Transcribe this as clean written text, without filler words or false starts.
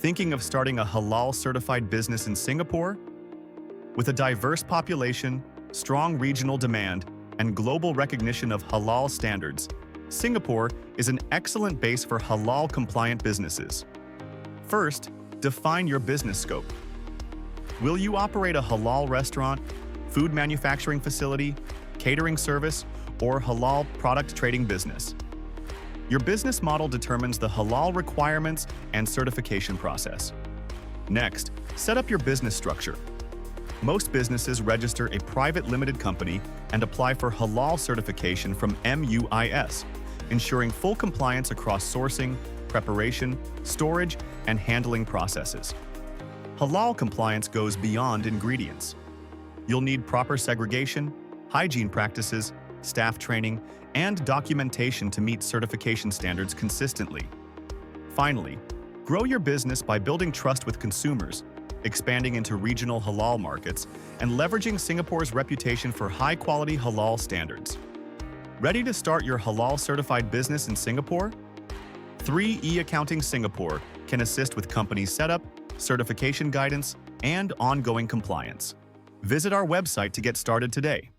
Thinking of starting a halal-certified business in Singapore? With a diverse population, strong regional demand, and global recognition of halal standards, Singapore is an excellent base for halal-compliant businesses. First, define your business scope. Will you operate a halal restaurant, food manufacturing facility, catering service, or halal product trading business? Your business model determines the halal requirements and certification process. Next, set up your business structure. Most businesses register a private limited company and apply for halal certification from MUIS, ensuring full compliance across sourcing, preparation, storage, and handling processes. Halal compliance goes beyond ingredients. You'll need proper segregation, hygiene practices, staff training, and documentation to meet certification standards consistently. Finally, grow your business by building trust with consumers, expanding into regional halal markets, and leveraging Singapore's reputation for high-quality halal standards. Ready to start your halal-certified business in Singapore? 3E Accounting Singapore can assist with company setup, certification guidance, and ongoing compliance. Visit our website to get started today.